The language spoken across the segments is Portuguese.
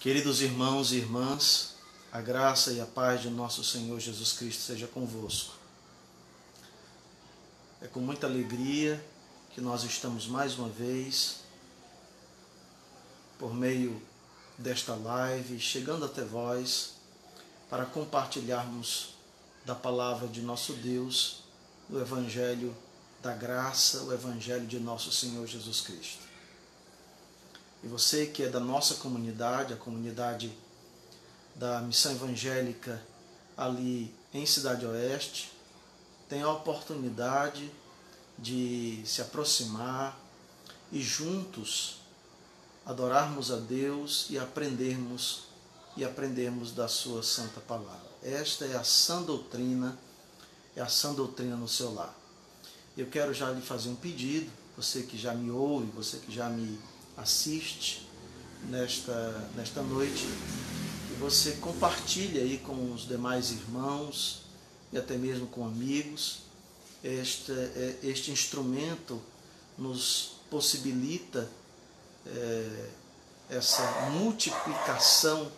Queridos irmãos e irmãs, a graça e a paz de nosso Senhor Jesus Cristo seja convosco. É com muita alegria que nós estamos mais uma vez, por meio desta live, chegando até vós, para compartilharmos da palavra de nosso Deus, do Evangelho da graça, o Evangelho de nosso Senhor Jesus Cristo. E você que é da nossa comunidade, a comunidade da Missão Evangélica ali em Cidade Oeste, tem a oportunidade de se aproximar e juntos adorarmos a Deus e aprendermos da sua santa palavra. Esta é a sã doutrina, no seu lar. Eu quero já lhe fazer um pedido, você que já me ouve, você que já me assiste nesta noite, e você compartilhe aí com os demais irmãos e até mesmo com amigos. Este instrumento nos possibilita essa multiplicação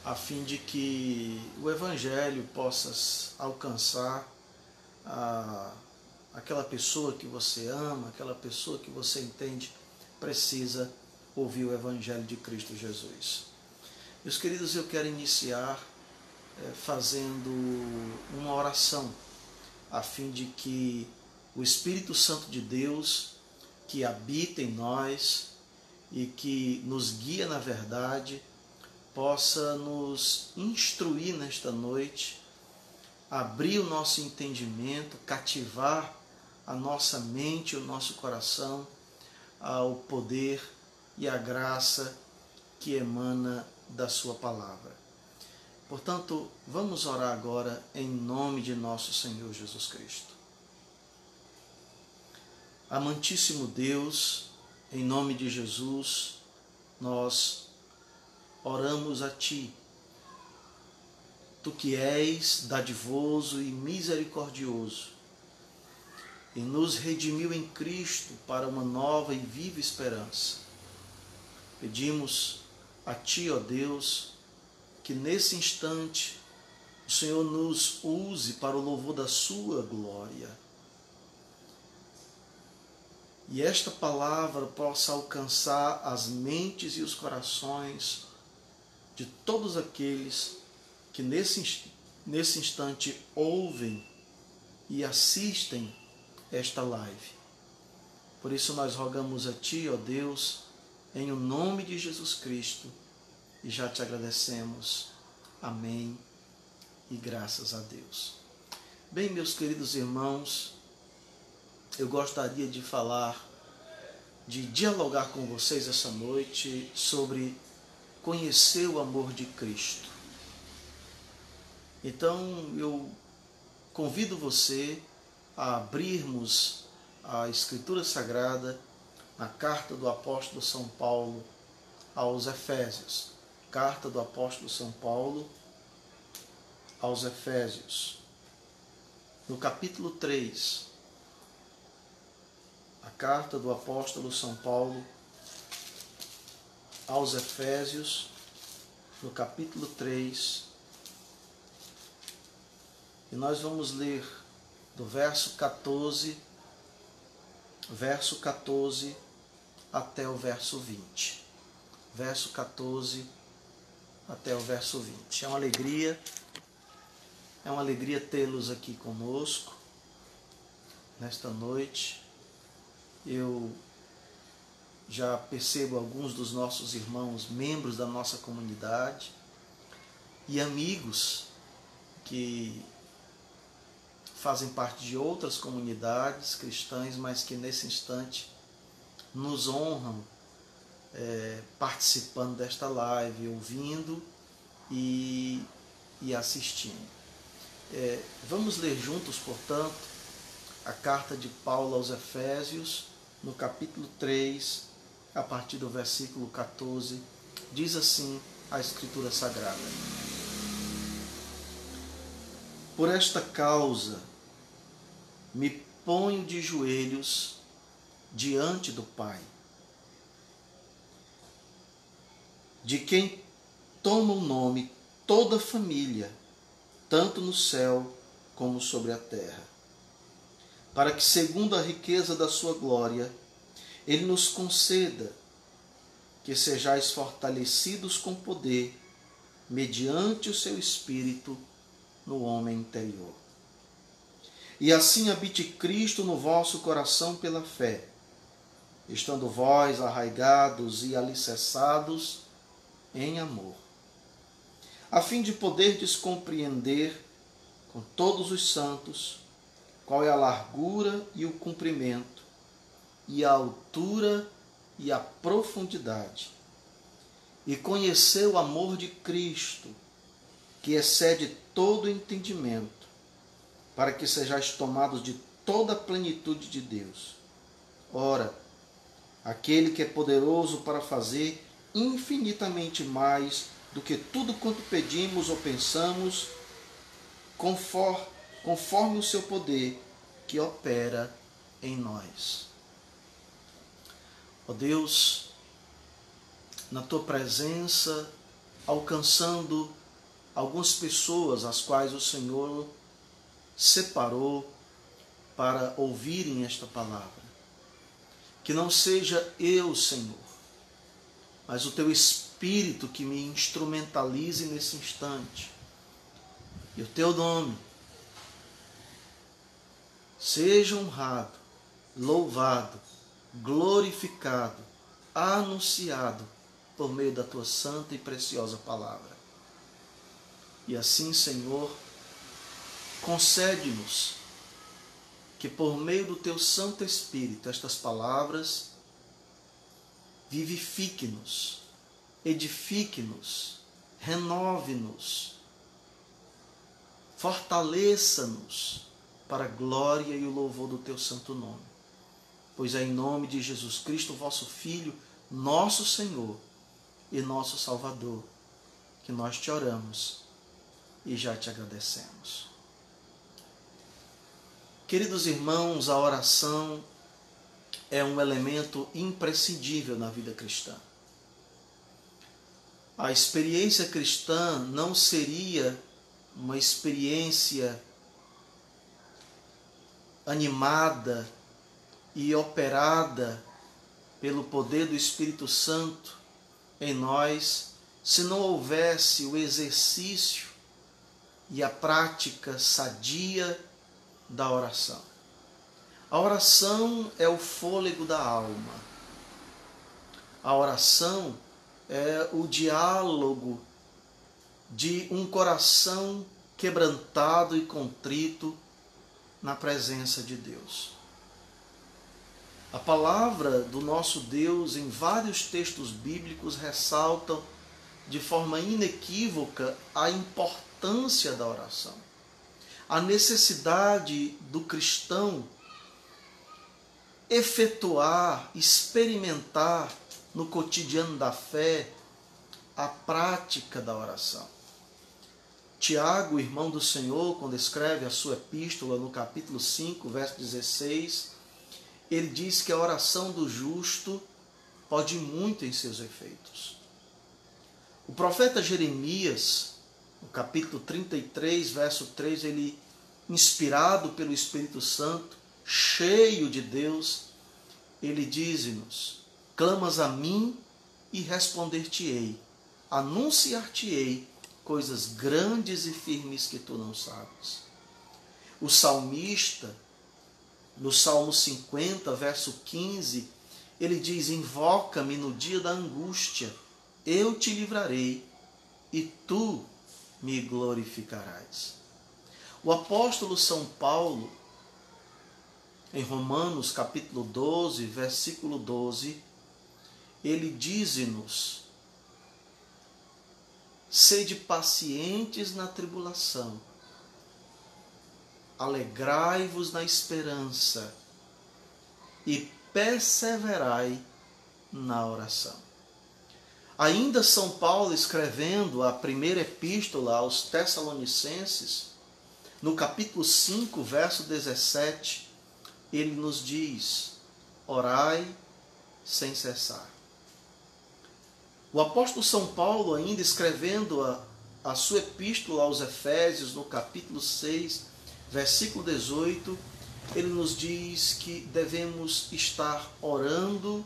a fim de que o Evangelho possa alcançar aquela pessoa que você ama, aquela pessoa que você entende precisa ouvir o Evangelho de Cristo Jesus. Meus queridos, eu quero iniciar fazendo uma oração, a fim de que o Espírito Santo de Deus, que habita em nós e que nos guia na verdade, possa nos instruir nesta noite, abrir o nosso entendimento, cativar a nossa mente e o nosso coração ao poder e à graça que emana da sua palavra. Portanto, vamos orar agora em nome de nosso Senhor Jesus Cristo. Amantíssimo Deus, em nome de Jesus, nós oramos a Ti, Tu que és dadivoso e misericordioso, e nos redimiu em Cristo para uma nova e viva esperança. Pedimos a Ti, ó Deus, que nesse instante o Senhor nos use para o louvor da Sua glória. E esta palavra possa alcançar as mentes e os corações de todos aqueles que nesse instante ouvem e assistem esta live. Por isso nós rogamos a Ti, ó Deus, em o nome de Jesus Cristo, e já te agradecemos. Amém e graças a Deus. Bem, meus queridos irmãos, eu gostaria de dialogar com vocês essa noite sobre conhecer o amor de Cristo. Então, eu convido você a abrirmos a Escritura Sagrada na carta do apóstolo São Paulo aos Efésios. Carta do apóstolo São Paulo aos Efésios, no capítulo 3. A carta do apóstolo São Paulo aos Efésios, no capítulo 3, e nós vamos ler do verso 14 até o verso 20. Verso 14 até o verso 20. É uma alegria tê-los aqui conosco nesta noite. Eu já percebo alguns dos nossos irmãos, membros da nossa comunidade e amigos que fazem parte de outras comunidades cristãs, mas que nesse instante nos honram participando desta live, ouvindo e assistindo. Vamos ler juntos, portanto, a carta de Paulo aos Efésios, no capítulo 3, a partir do versículo 14, diz assim a Escritura Sagrada: Por esta causa me ponho de joelhos diante do Pai, de quem toma o nome toda família, tanto no céu como sobre a terra, para que, segundo a riqueza da sua glória, Ele nos conceda que sejais fortalecidos com poder, mediante o seu Espírito, no homem interior. E assim habite Cristo no vosso coração pela fé, estando vós arraigados e alicerçados em amor, a fim de poderdes compreender com todos os santos qual é a largura e o comprimento, e a altura e a profundidade, e conhecer o amor de Cristo, que excede todo entendimento, para que sejais tomados de toda a plenitude de Deus. Ora, aquele que é poderoso para fazer infinitamente mais do que tudo quanto pedimos ou pensamos, conforme o seu poder que opera em nós. Ó Deus, na tua presença, alcançando algumas pessoas as quais o Senhor separou para ouvirem esta palavra. Que não seja eu, Senhor, mas o teu Espírito que me instrumentalize nesse instante. E o teu nome seja honrado, louvado, glorificado, anunciado por meio da tua santa e preciosa palavra. E assim, Senhor, concede-nos que por meio do teu Santo Espírito estas palavras vivifique-nos, edifique-nos, renove-nos, fortaleça-nos para a glória e o louvor do teu santo nome. Pois é em nome de Jesus Cristo, vosso Filho, nosso Senhor e nosso Salvador, que nós te oramos e já te agradecemos. Queridos irmãos, a oração é um elemento imprescindível na vida cristã. A experiência cristã não seria uma experiência animada e operada pelo poder do Espírito Santo em nós, se não houvesse o exercício e a prática sadia da oração. A oração é o fôlego da alma. A oração é o diálogo de um coração quebrantado e contrito na presença de Deus. A palavra do nosso Deus, em vários textos bíblicos, ressaltam de forma inequívoca a importância da oração, a necessidade do cristão efetuar, experimentar no cotidiano da fé a prática da oração. Tiago, irmão do Senhor, quando escreve a sua epístola no capítulo 5, verso 16, ele diz que a oração do justo pode muito em seus efeitos. O profeta Jeremias, no capítulo 33, verso 3, ele, inspirado pelo Espírito Santo, cheio de Deus, ele diz-nos: clamas a mim e responder-te-ei, anunciar-te-ei coisas grandes e firmes que tu não sabes. O salmista, no Salmo 50, verso 15, ele diz: invoca-me no dia da angústia, eu te livrarei e tu me glorificarás. O apóstolo São Paulo, em Romanos capítulo 12, versículo 12, ele diz-nos: sede pacientes na tribulação, alegrai-vos na esperança e perseverai na oração. Ainda São Paulo, escrevendo a primeira epístola aos Tessalonicenses, no capítulo 5, verso 17, ele nos diz: orai sem cessar. O apóstolo São Paulo, ainda escrevendo a sua epístola aos Efésios, no capítulo 6, versículo 18, ele nos diz que devemos estar orando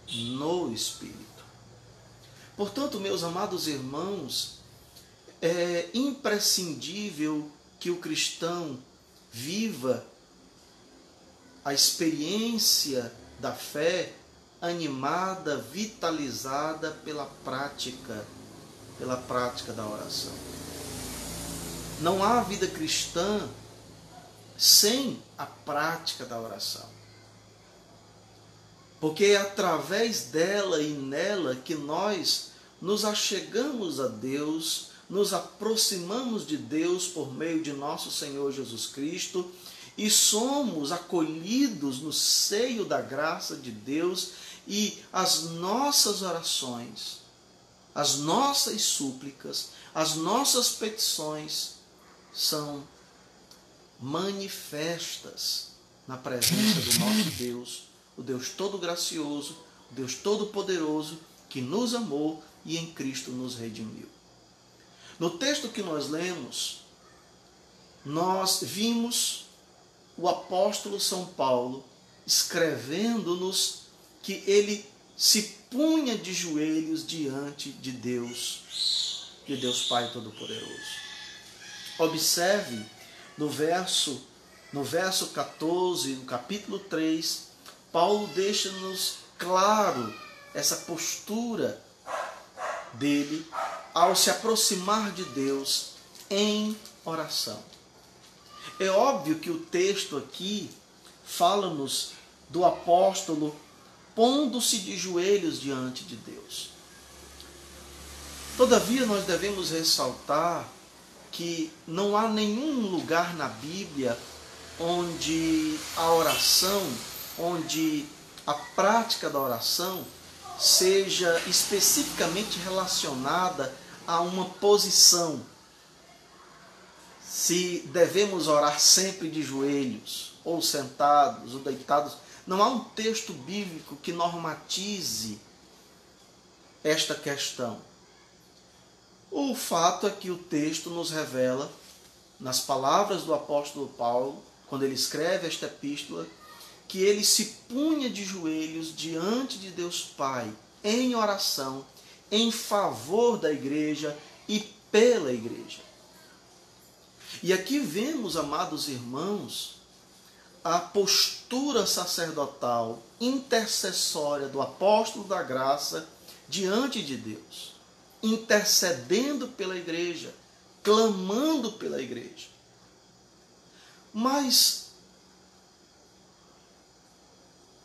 no Espírito. Portanto, meus amados irmãos, é imprescindível que o cristão viva a experiência da fé animada, vitalizada pela prática da oração. Não há vida cristã sem a prática da oração. Porque é através dela e nela que nós nos achegamos a Deus, nos aproximamos de Deus por meio de nosso Senhor Jesus Cristo e somos acolhidos no seio da graça de Deus, e as nossas orações, as nossas súplicas, as nossas petições são manifestas na presença do nosso Deus, o Deus todo-gracioso, o Deus todo-poderoso, que nos amou e em Cristo nos redimiu. No texto que nós lemos, nós vimos o apóstolo São Paulo escrevendo-nos que ele se punha de joelhos diante de Deus Pai Todo-Poderoso. Observe no verso 14, no capítulo 3, Paulo deixa-nos claro essa postura dele ao se aproximar de Deus em oração. É óbvio que o texto aqui fala-nos do apóstolo pondo-se de joelhos diante de Deus. Todavia, nós devemos ressaltar que não há nenhum lugar na Bíblia onde a oração, onde a prática da oração seja especificamente relacionada a uma posição. Se devemos orar sempre de joelhos, ou sentados, ou deitados. Não há um texto bíblico que normatize esta questão. O fato é que o texto nos revela, nas palavras do apóstolo Paulo, quando ele escreve esta epístola, que ele se punha de joelhos diante de Deus Pai, em oração, em favor da igreja e pela igreja. E aqui vemos, amados irmãos, a postura sacerdotal intercessória do apóstolo da graça diante de Deus, intercedendo pela igreja, clamando pela igreja. Mas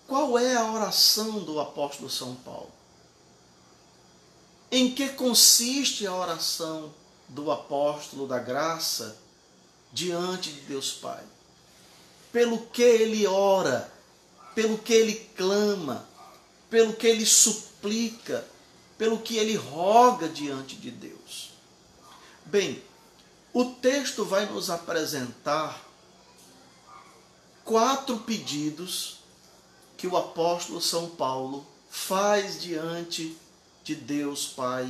qual é a oração do apóstolo São Paulo? Em que consiste a oração do apóstolo da graça diante de Deus Pai? Pelo que ele ora, pelo que ele clama, pelo que ele suplica, pelo que ele roga diante de Deus. Bem, o texto vai nos apresentar 4 pedidos que o apóstolo São Paulo faz diante de Deus Pai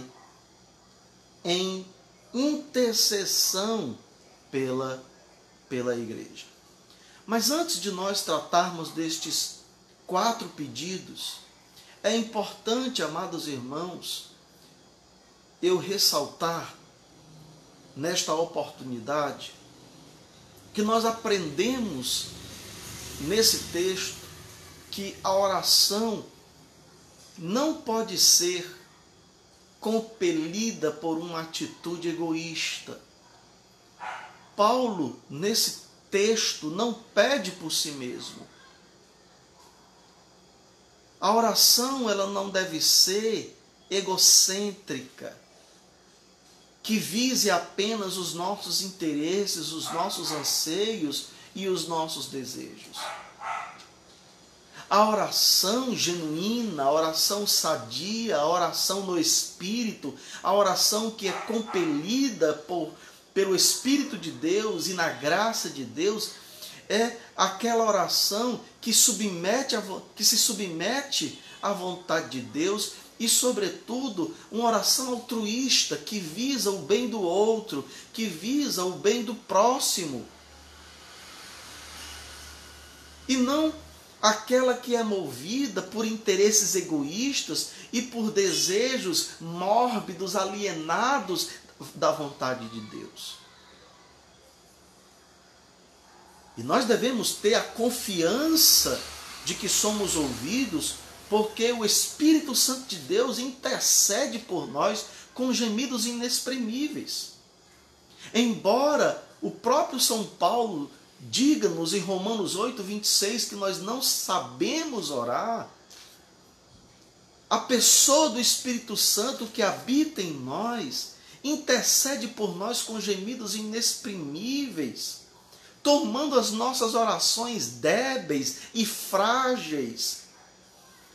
em intercessão pela igreja. Mas antes de nós tratarmos destes 4 pedidos, é importante, amados irmãos, eu ressaltar nesta oportunidade que nós aprendemos nesse texto que a oração não pode ser compelida por uma atitude egoísta. Paulo, nesse texto, não pede por si mesmo. A oração, ela não deve ser egocêntrica, que vise apenas os nossos interesses, os nossos anseios e os nossos desejos. A oração genuína, a oração sadia, a oração no Espírito, a oração que é compelida pelo Espírito de Deus e na graça de Deus, é aquela oração que se submete à vontade de Deus e, sobretudo, uma oração altruísta que visa o bem do outro, que visa o bem do próximo. E não aquela que é movida por interesses egoístas e por desejos mórbidos, alienados da vontade de Deus. E nós devemos ter a confiança de que somos ouvidos, porque o Espírito Santo de Deus intercede por nós com gemidos inexprimíveis. Embora o próprio São Paulo diga-nos em Romanos 8, 26, que nós não sabemos orar, a pessoa do Espírito Santo que habita em nós intercede por nós com gemidos inexprimíveis, tomando as nossas orações débeis e frágeis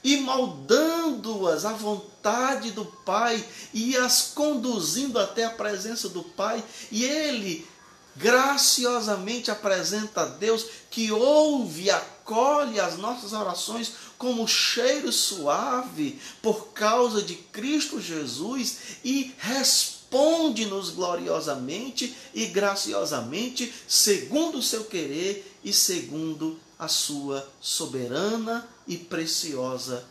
e moldando-as à vontade do Pai e as conduzindo até a presença do Pai. E Ele graciosamente apresenta a Deus, que ouve e acolhe as nossas orações como cheiro suave por causa de Cristo Jesus, e responde-nos gloriosamente e graciosamente, segundo o seu querer e segundo a sua soberana e preciosa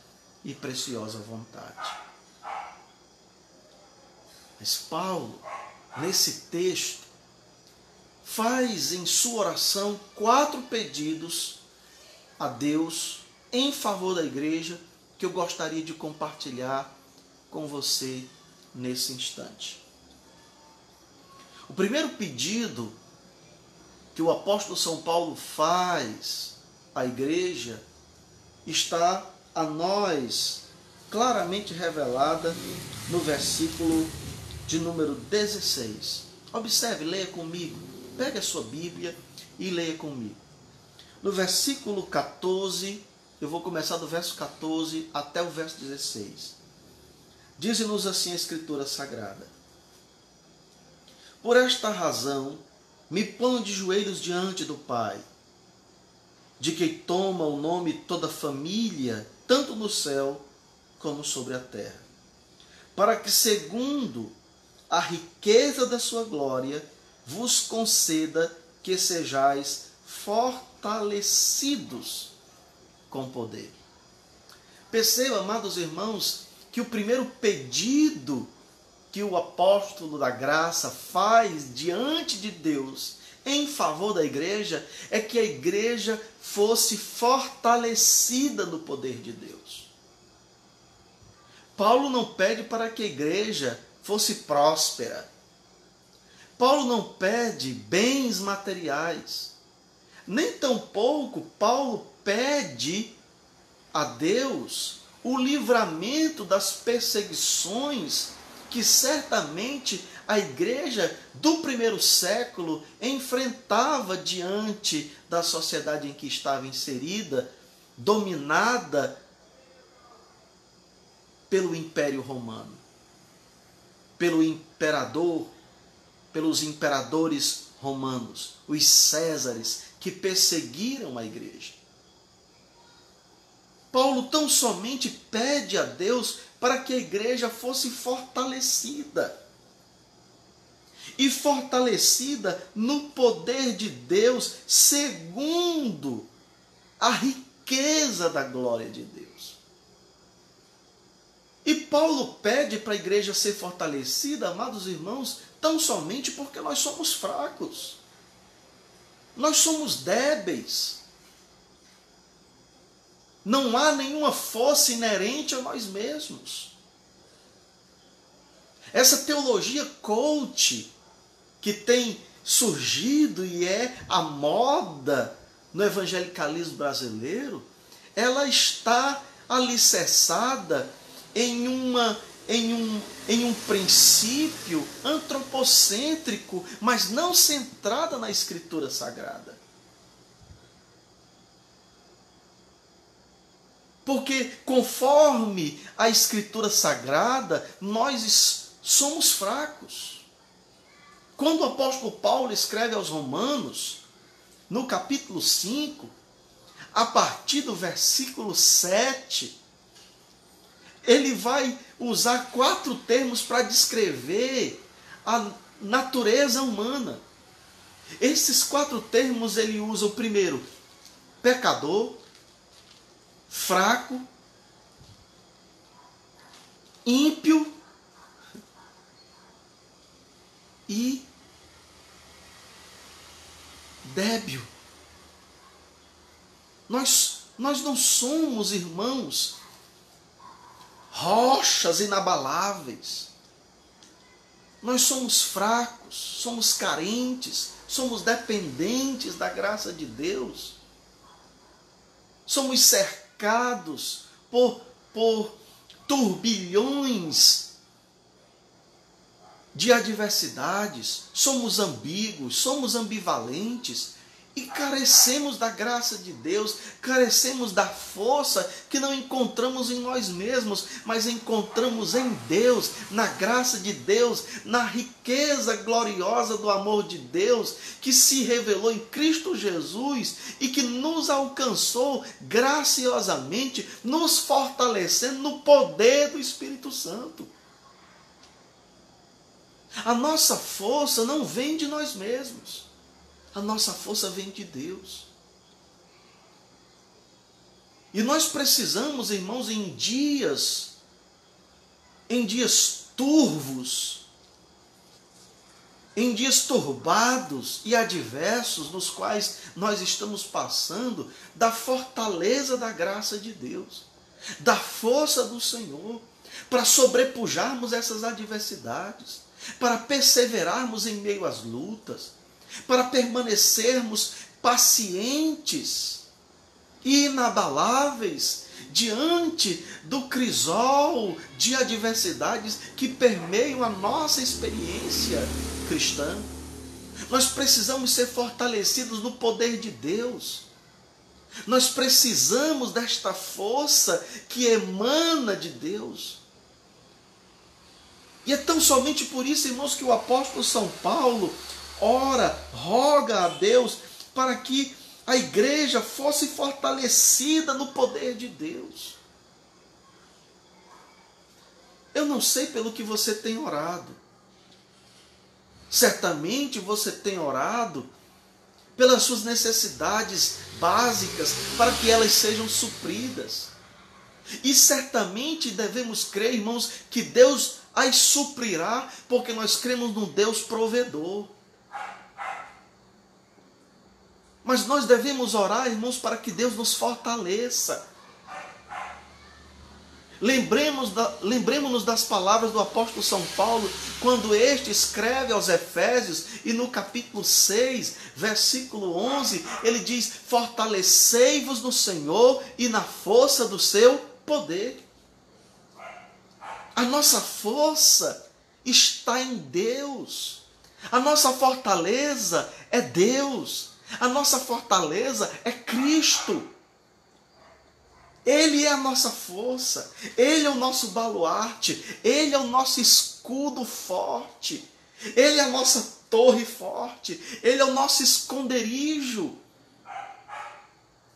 vontade. Mas Paulo, nesse texto, faz em sua oração 4 pedidos a Deus em favor da igreja, que eu gostaria de compartilhar com você nesse instante. O primeiro pedido que o apóstolo São Paulo faz à igreja está a nós claramente revelada no versículo de número 16. Observe, leia comigo. Pegue a sua Bíblia e leia comigo. No versículo 14, eu vou começar do verso 14 até o verso 16. Diz-nos assim a Escritura Sagrada: Por esta razão, me ponho de joelhos diante do Pai, de quem toma o nome toda família, tanto no céu como sobre a terra, para que, segundo a riqueza da sua glória, vos conceda que sejais fortalecidos com poder. Perceba, amados irmãos, que o primeiro pedido que o apóstolo da graça faz diante de Deus em favor da igreja é que a igreja fosse fortalecida no poder de Deus. Paulo não pede para que a igreja fosse próspera. Paulo não pede bens materiais. Nem tampouco Paulo pede a Deus o livramento das perseguições que certamente a igreja do primeiro século enfrentava diante da sociedade em que estava inserida, dominada pelo Império Romano, pelos imperadores romanos, os Césares, que perseguiram a igreja. Paulo tão somente pede a Deus para que a igreja fosse fortalecida. E fortalecida no poder de Deus, segundo a riqueza da glória de Deus. E Paulo pede para a igreja ser fortalecida, amados irmãos, tão somente porque nós somos fracos. Nós somos débeis. Não há nenhuma força inerente a nós mesmos. Essa teologia coach que tem surgido e é a moda no evangelicalismo brasileiro, ela está alicerçada em um princípio antropocêntrico, mas não centrada na Escritura Sagrada. Porque conforme a Escritura Sagrada, nós somos fracos. Quando o apóstolo Paulo escreve aos Romanos, no capítulo 5, a partir do versículo 7, ele vai usar 4 termos para descrever a natureza humana. Esses 4 termos ele usa o primeiro, pecador, fraco, ímpio e débil. Nós não somos, irmãos, rochas inabaláveis. Nós somos fracos, somos carentes, somos dependentes da graça de Deus. Somos cercados por turbilhões de adversidades, somos ambíguos, somos ambivalentes e carecemos da graça de Deus, carecemos da força que não encontramos em nós mesmos, mas encontramos em Deus, na graça de Deus, na riqueza gloriosa do amor de Deus, que se revelou em Cristo Jesus e que nos alcançou graciosamente, nos fortalecendo no poder do Espírito Santo. A nossa força não vem de nós mesmos. A nossa força vem de Deus. E nós precisamos, irmãos, em dias turvos, em dias turbados e adversos nos quais nós estamos passando, da fortaleza da graça de Deus, da força do Senhor, para sobrepujarmos essas adversidades, para perseverarmos em meio às lutas, para permanecermos pacientes e inabaláveis diante do crisol de adversidades que permeiam a nossa experiência cristã. Nós precisamos ser fortalecidos no poder de Deus. Nós precisamos desta força que emana de Deus. E é tão somente por isso, irmãos, que o apóstolo São Paulo roga a Deus para que a igreja fosse fortalecida no poder de Deus. Eu não sei pelo que você tem orado. Certamente você tem orado pelas suas necessidades básicas, para que elas sejam supridas. E certamente devemos crer, irmãos, que Deus as suprirá, porque nós cremos num Deus provedor. Mas nós devemos orar, irmãos, para que Deus nos fortaleça. Lembremos-nos das palavras do apóstolo São Paulo, quando este escreve aos Efésios, e no capítulo 6, versículo 11, ele diz: fortalecei-vos no Senhor e na força do seu poder. A nossa força está em Deus. A nossa fortaleza é Deus. A nossa fortaleza é Cristo. Ele é a nossa força. Ele é o nosso baluarte. Ele é o nosso escudo forte. Ele é a nossa torre forte. Ele é o nosso esconderijo.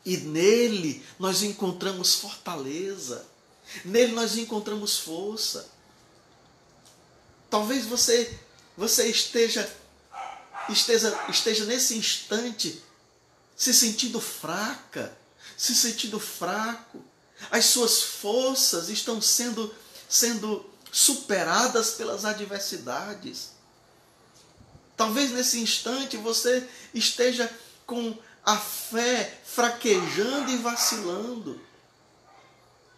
E nele nós encontramos fortaleza. Nele nós encontramos força. Talvez você esteja nesse instante se sentindo fraca, se sentindo fraco. As suas forças estão sendo superadas pelas adversidades. Talvez nesse instante você esteja com a fé fraquejando e vacilando.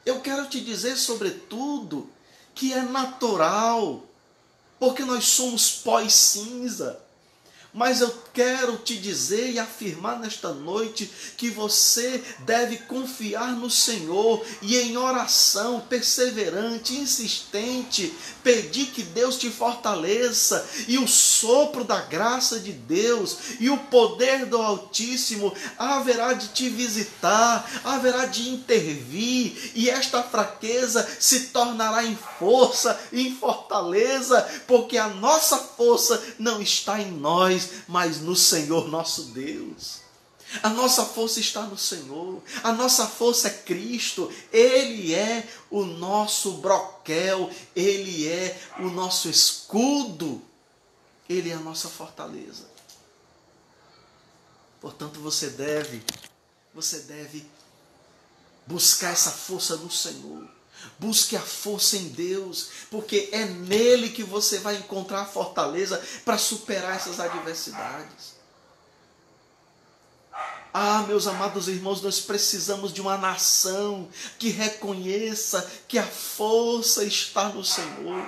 Eu quero te dizer, sobretudo, que é natural, porque nós somos pó e cinza. Mas eu quero te dizer e afirmar nesta noite que você deve confiar no Senhor e em oração perseverante, insistente, pedir que Deus te fortaleça e o sopro da graça de Deus e o poder do Altíssimo haverá de te visitar, haverá de intervir, e esta fraqueza se tornará em força, em fortaleza, porque a nossa força não está em nós, mas no Senhor nosso Deus. A nossa força está no Senhor. A nossa força é Cristo. Ele é o nosso broquel. Ele é o nosso escudo. Ele é a nossa fortaleza. Portanto, você deve buscar essa força no Senhor. Busque a força em Deus, porque é nele que você vai encontrar a fortaleza para superar essas adversidades. Ah, meus amados irmãos, nós precisamos de uma nação que reconheça que a força está no Senhor,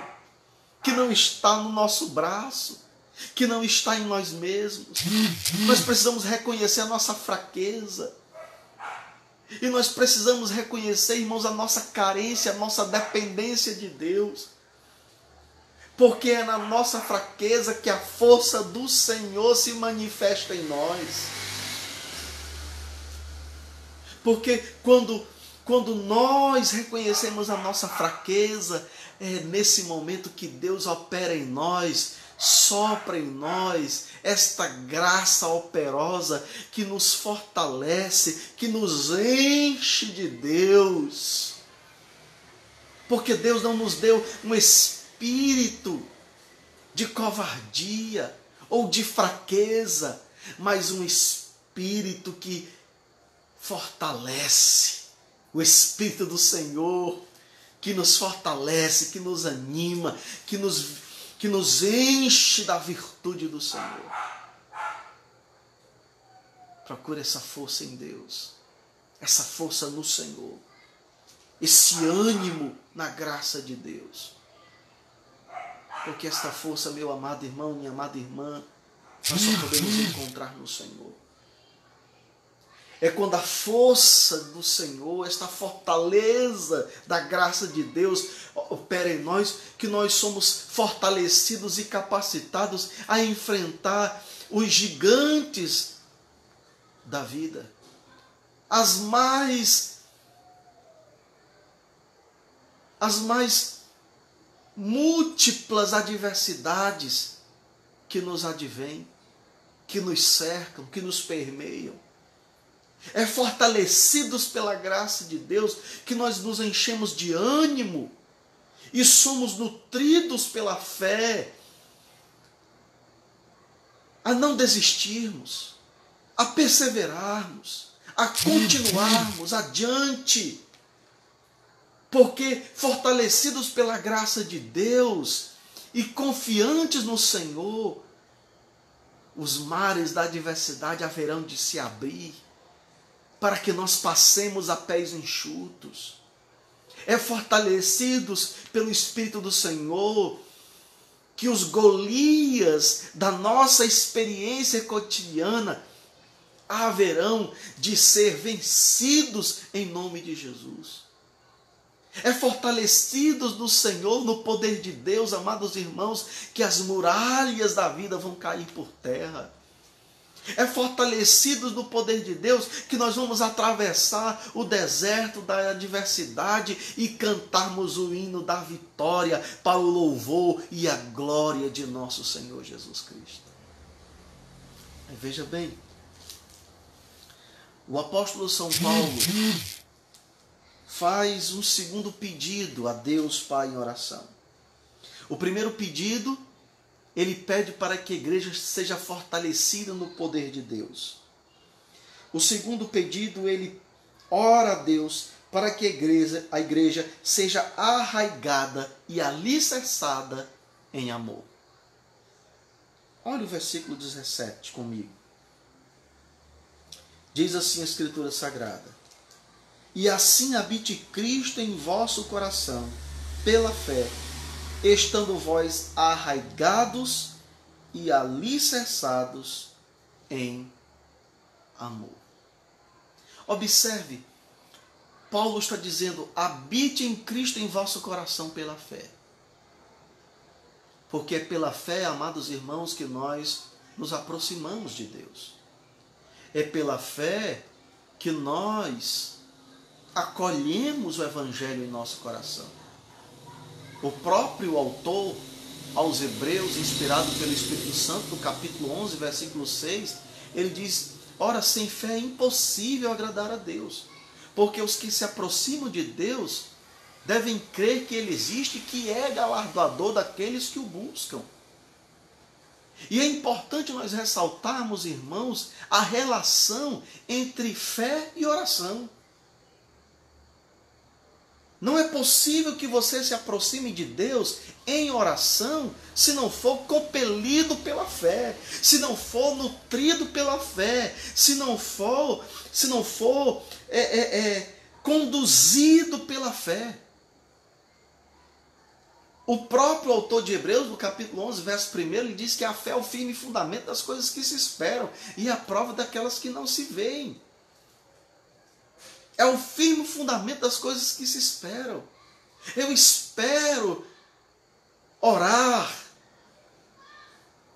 que não está no nosso braço, que não está em nós mesmos. Nós precisamos reconhecer a nossa fraqueza. E nós precisamos reconhecer, irmãos, a nossa carência, a nossa dependência de Deus. Porque é na nossa fraqueza que a força do Senhor se manifesta em nós. Porque quando nós reconhecemos a nossa fraqueza, é nesse momento que Deus opera em nós, sopra em nós esta graça operosa que nos fortalece, que nos enche de Deus. Porque Deus não nos deu um espírito de covardia ou de fraqueza, mas um espírito que fortalece, o Espírito do Senhor, que nos fortalece, que nos anima, que nos enche da virtude do Senhor. Procure essa força em Deus, essa força no Senhor, esse ânimo na graça de Deus. Porque esta força, meu amado irmão, minha amada irmã, nós só podemos encontrar no Senhor. É quando a força do Senhor, esta fortaleza da graça de Deus opera em nós, que nós somos fortalecidos e capacitados a enfrentar os gigantes da vida, as mais múltiplas adversidades que nos advêm, que nos cercam, que nos permeiam. É fortalecidos pela graça de Deus que nós nos enchemos de ânimo e somos nutridos pela fé a não desistirmos, a perseverarmos, a continuarmos adiante. Porque fortalecidos pela graça de Deus e confiantes no Senhor, os mares da adversidade haverão de se abrir, para que nós passemos a pés enxutos. É fortalecidos pelo Espírito do Senhor que os Golias da nossa experiência cotidiana haverão de ser vencidos em nome de Jesus. É fortalecidos no Senhor, no poder de Deus, amados irmãos, que as muralhas da vida vão cair por terra. É fortalecidos no poder de Deus que nós vamos atravessar o deserto da adversidade e cantarmos o hino da vitória para o louvor e a glória de nosso Senhor Jesus Cristo. Aí veja bem, o apóstolo São Paulo faz um segundo pedido a Deus Pai em oração. O primeiro pedido, ele pede para que a igreja seja fortalecida no poder de Deus. O segundo pedido, ele ora a Deus para que a igreja seja arraigada e alicerçada em amor. Olha o versículo 17 comigo. Diz assim a Escritura Sagrada: e assim habite Cristo em vosso coração, pela fé, estando vós arraigados e alicerçados em amor. Observe, Paulo está dizendo: habite em Cristo em vosso coração pela fé. Porque é pela fé, amados irmãos, que nós nos aproximamos de Deus. É pela fé que nós acolhemos o Evangelho em nosso coração. O próprio autor aos Hebreus, inspirado pelo Espírito Santo, no capítulo 11, versículo 6, ele diz: Ora, sem fé é impossível agradar a Deus, porque os que se aproximam de Deus devem crer que Ele existe e que é galardoador daqueles que o buscam. E é importante nós ressaltarmos, irmãos, a relação entre fé e oração. Não é possível que você se aproxime de Deus em oração se não for compelido pela fé, se não for nutrido pela fé, se não for conduzido pela fé. O próprio autor de Hebreus, no capítulo 11, verso 1, ele diz que a fé é o firme fundamento das coisas que se esperam e a prova daquelas que não se veem. É o firme fundamento das coisas que se esperam. Eu espero orar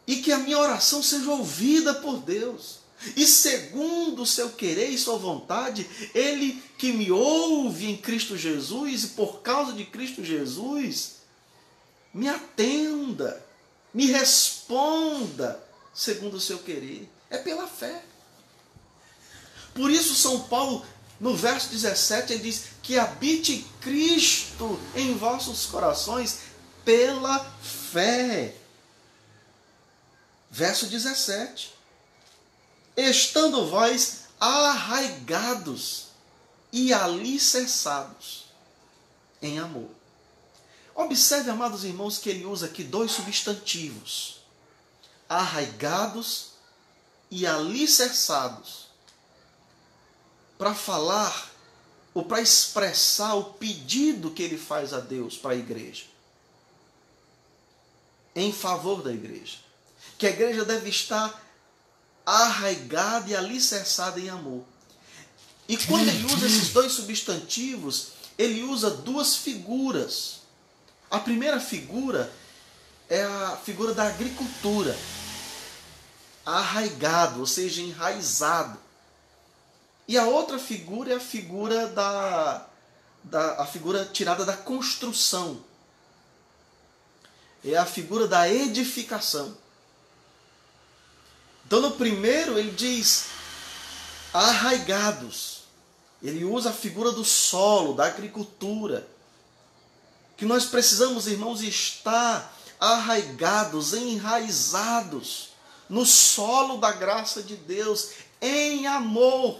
e que a minha oração seja ouvida por Deus. E segundo o seu querer e sua vontade, Ele que me ouve em Cristo Jesus e por causa de Cristo Jesus, me atenda, me responda segundo o seu querer. É pela fé. Por isso São Paulo, no verso 17, ele diz que habite Cristo em vossos corações pela fé. Verso 17. Estando vós arraigados e alicerçados em amor. Observe, amados irmãos, que ele usa aqui dois substantivos. Arraigados e alicerçados. Para falar ou para expressar o pedido que ele faz a Deus para a igreja. Em favor da igreja. Que a igreja deve estar arraigada e alicerçada em amor. E quando ele usa esses dois substantivos, ele usa duas figuras. A primeira figura é a figura da agricultura. Arraigado, ou seja, enraizado. E a outra figura é a figura a figura tirada da construção. É a figura da edificação. Então no primeiro ele diz arraigados. Ele usa a figura do solo, da agricultura. Que nós precisamos, irmãos, estar arraigados, enraizados no solo da graça de Deus, em amor.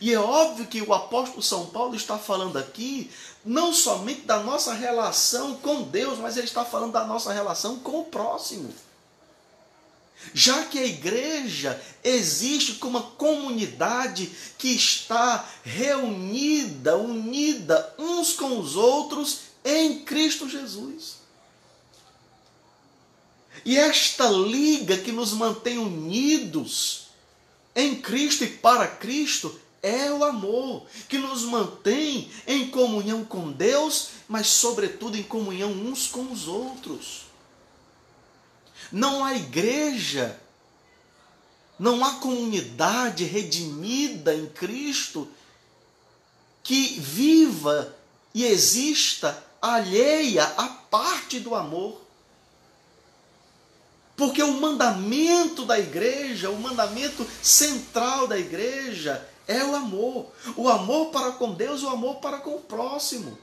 E é óbvio que o apóstolo São Paulo está falando aqui não somente da nossa relação com Deus, mas ele está falando da nossa relação com o próximo. Já que a igreja existe como uma comunidade que está reunida, unida uns com os outros em Cristo Jesus. E esta liga que nos mantém unidos em Cristo e para Cristo é o amor, que nos mantém em comunhão com Deus, mas sobretudo em comunhão uns com os outros. Não há igreja, não há comunidade redimida em Cristo que viva e exista alheia à parte do amor. Porque o mandamento da igreja, o mandamento central da igreja é o amor. O amor para com Deus, o amor para com o próximo.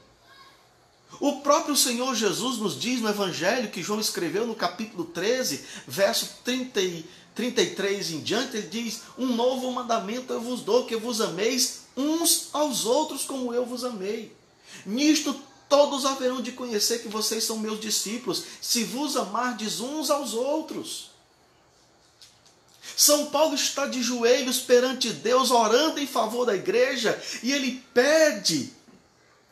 O próprio Senhor Jesus nos diz no Evangelho que João escreveu no capítulo 13, verso 33 em diante, ele diz: um novo mandamento eu vos dou, que vos ameis uns aos outros como eu vos amei. Nisto todos haverão de conhecer que vocês são meus discípulos, se vos amardes uns aos outros. São Paulo está de joelhos perante Deus, orando em favor da igreja, e ele pede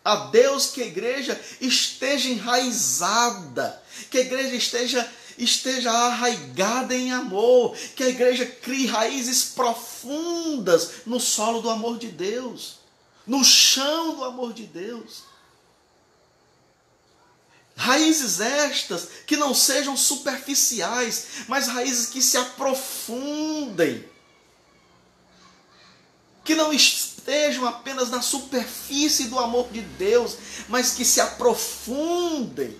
a Deus que a igreja esteja enraizada, que a igreja esteja arraigada em amor, que a igreja crie raízes profundas no solo do amor de Deus, no chão do amor de Deus. Raízes estas que não sejam superficiais, mas raízes que se aprofundem, que não estejam apenas na superfície do amor de Deus, mas que se aprofundem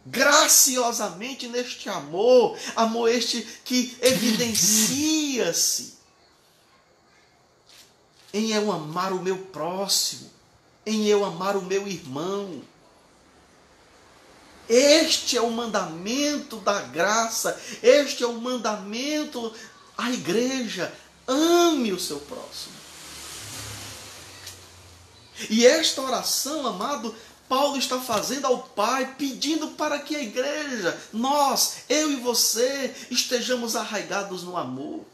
graciosamente neste amor, amor este que evidencia-se em eu amar o meu próximo, em eu amar o meu irmão. Este é o mandamento da graça, este é o mandamento à igreja. Ame o seu próximo. E esta oração, amado, Paulo está fazendo ao Pai, pedindo para que a igreja, nós, eu e você, estejamos arraigados no amor.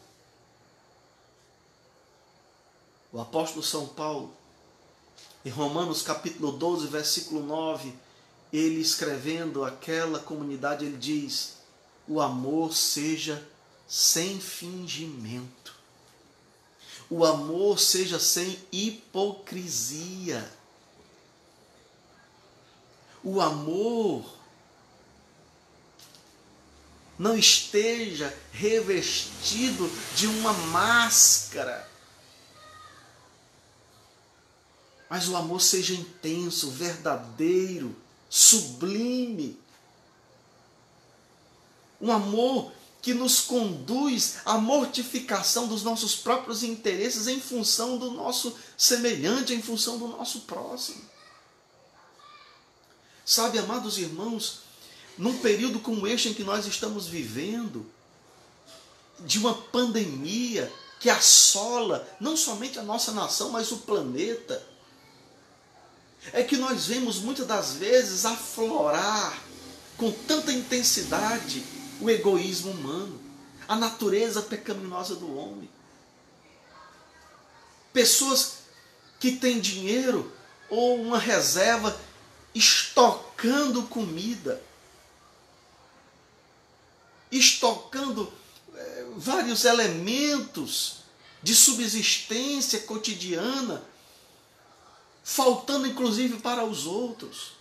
O apóstolo São Paulo, em Romanos capítulo 12, versículo 9, ele escrevendo aquela comunidade, ele diz: o amor seja sem fingimento. O amor seja sem hipocrisia. O amor não esteja revestido de uma máscara, mas o amor seja intenso, verdadeiro, sublime. Um amor que nos conduz à mortificação dos nossos próprios interesses em função do nosso semelhante, em função do nosso próximo. Sabe, amados irmãos, num período como este em que nós estamos vivendo, de uma pandemia que assola não somente a nossa nação, mas o planeta, é que nós vemos muitas das vezes aflorar com tanta intensidade o egoísmo humano, a natureza pecaminosa do homem. Pessoas que têm dinheiro ou uma reserva estocando comida, estocando vários elementos de subsistência cotidiana, faltando inclusive para os outros.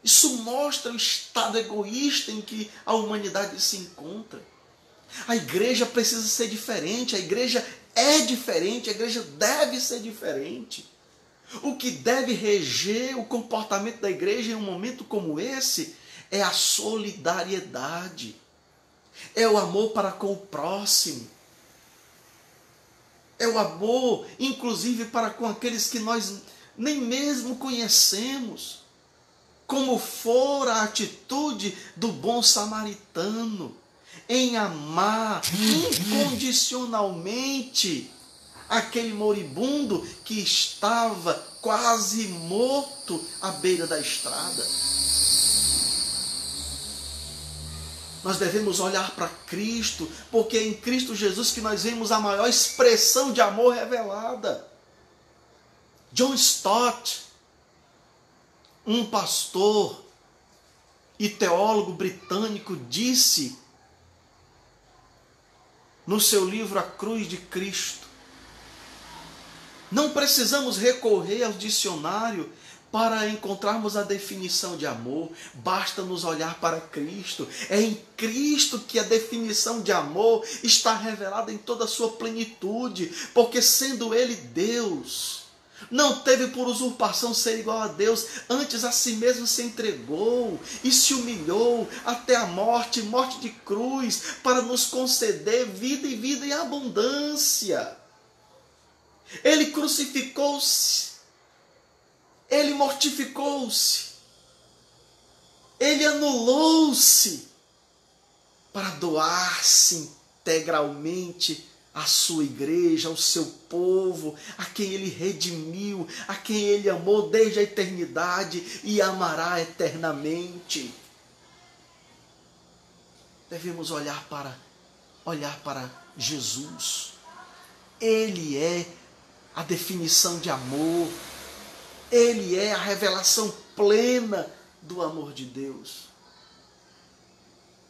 Isso mostra o estado egoísta em que a humanidade se encontra. A igreja precisa ser diferente, a igreja é diferente, a igreja deve ser diferente. O que deve reger o comportamento da igreja em um momento como esse é a solidariedade, é o amor para com o próximo, é o amor inclusive para com aqueles que nós nem mesmo conhecemos, como for a atitude do bom samaritano, em amar incondicionalmente aquele moribundo que estava quase morto à beira da estrada. Nós devemos olhar para Cristo, porque é em Cristo Jesus que nós vemos a maior expressão de amor revelada. John Stott, um pastor e teólogo britânico, disse no seu livro A Cruz de Cristo: não precisamos recorrer ao dicionário para encontrarmos a definição de amor, basta nos olhar para Cristo. É em Cristo que a definição de amor está revelada em toda a sua plenitude, porque sendo Ele Deus, não teve por usurpação ser igual a Deus, antes a si mesmo se entregou e se humilhou até a morte, morte de cruz, para nos conceder vida e vida em abundância. Ele crucificou-se, ele mortificou-se, ele anulou-se para doar-se integralmente à sua igreja, ao seu povo, a quem ele redimiu, a quem ele amou desde a eternidade e amará eternamente. Devemos olhar para Jesus. Ele é a definição de amor. Ele é a revelação plena do amor de Deus.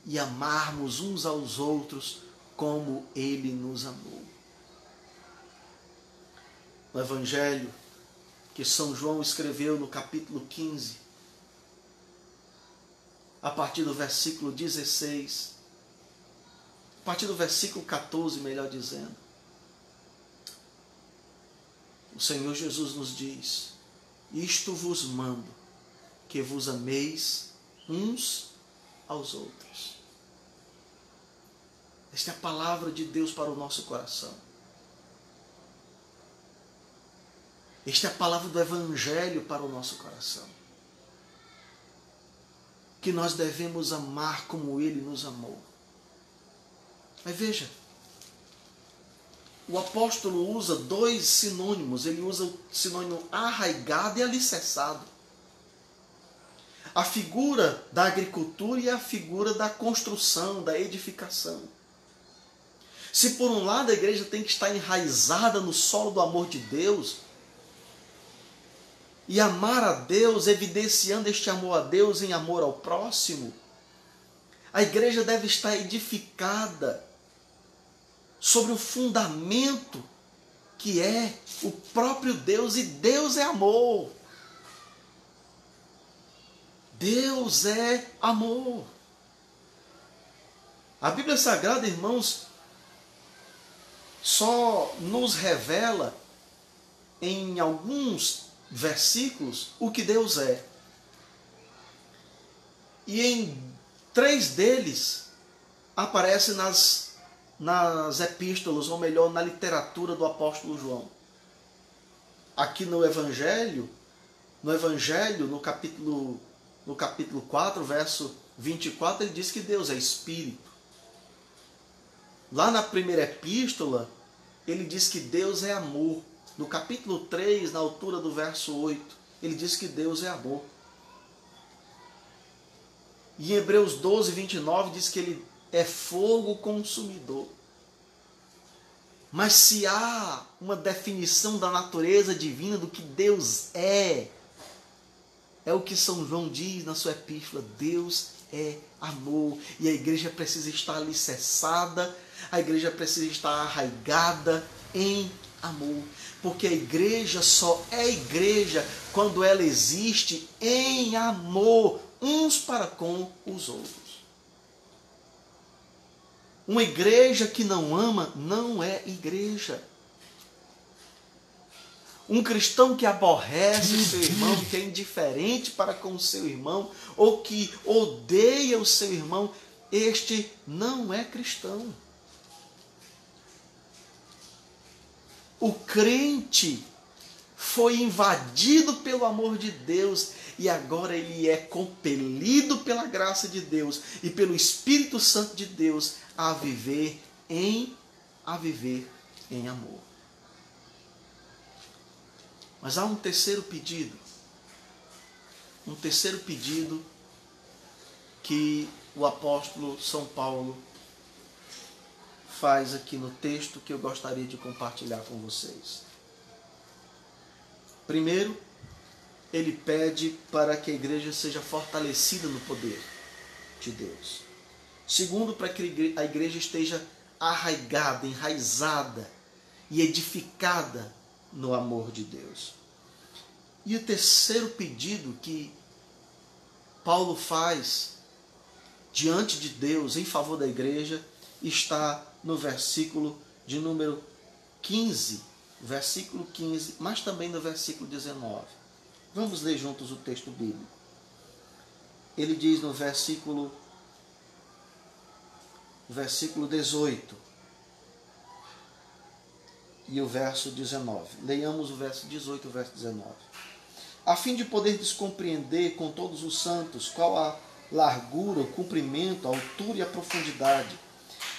E amarmos uns aos outros como Ele nos amou. No Evangelho que São João escreveu no capítulo 15, a partir do versículo 16, a partir do versículo 14, melhor dizendo, o Senhor Jesus nos diz: isto vos mando, que vos ameis uns aos outros. Esta é a palavra de Deus para o nosso coração. Esta é a palavra do Evangelho para o nosso coração. Que nós devemos amar como Ele nos amou. Mas veja, o apóstolo usa dois sinônimos. Ele usa o sinônimo arraigado e alicerçado. A figura da agricultura e a figura da construção, da edificação. Se por um lado a igreja tem que estar enraizada no solo do amor de Deus, e amar a Deus, evidenciando este amor a Deus em amor ao próximo, a igreja deve estar edificada sobre o fundamento que é o próprio Deus, e Deus é amor. Deus é amor. A Bíblia Sagrada, irmãos, só nos revela em alguns versículos o que Deus é. E em 3 deles aparece nas epístolas, ou melhor, na literatura do apóstolo João. Aqui no Evangelho, no capítulo 4, verso 24, ele diz que Deus é Espírito. Lá na primeira epístola, ele diz que Deus é amor. No capítulo 3, na altura do verso 8, ele diz que Deus é amor. E em Hebreus 12, 29, diz que ele é fogo consumidor. Mas se há uma definição da natureza divina do que Deus é o que São João diz na sua epístola: Deus é amor. E a igreja precisa estar alicerçada, a igreja precisa estar arraigada em amor. Porque a igreja só é igreja quando ela existe em amor uns para com os outros. Uma igreja que não ama não é igreja. Um cristão que aborrece o seu irmão, que é indiferente para com o seu irmão, ou que odeia o seu irmão, este não é cristão. O crente foi invadido pelo amor de Deus e agora ele é compelido pela graça de Deus e pelo Espírito Santo de Deus a viver em amor. Mas há um terceiro pedido que o apóstolo São Paulo faz aqui no texto, que eu gostaria de compartilhar com vocês. Primeiro, ele pede para que a igreja seja fortalecida no poder de Deus. Segundo, para que a igreja esteja arraigada, enraizada e edificada no amor de Deus. E o terceiro pedido que Paulo faz diante de Deus em favor da igreja está no versículo de número 15, mas também no versículo 19. Vamos ler juntos o texto bíblico. Ele diz no versículo 18 e o verso 19. Leiamos o verso 18 e o verso 19. A fim de poderdes compreender com todos os santos qual a largura, o comprimento, a altura e a profundidade,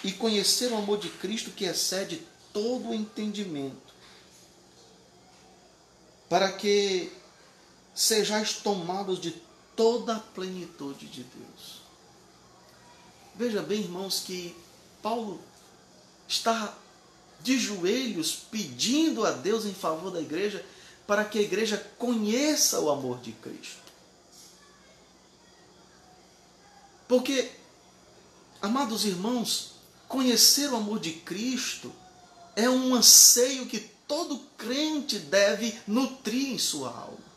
e conhecer o amor de Cristo que excede todo o entendimento, para que sejais tomados de toda a plenitude de Deus. Veja bem, irmãos, que Paulo está de joelhos pedindo a Deus em favor da igreja, para que a igreja conheça o amor de Cristo. Porque, amados irmãos, conhecer o amor de Cristo é um anseio que todo crente deve nutrir em sua alma.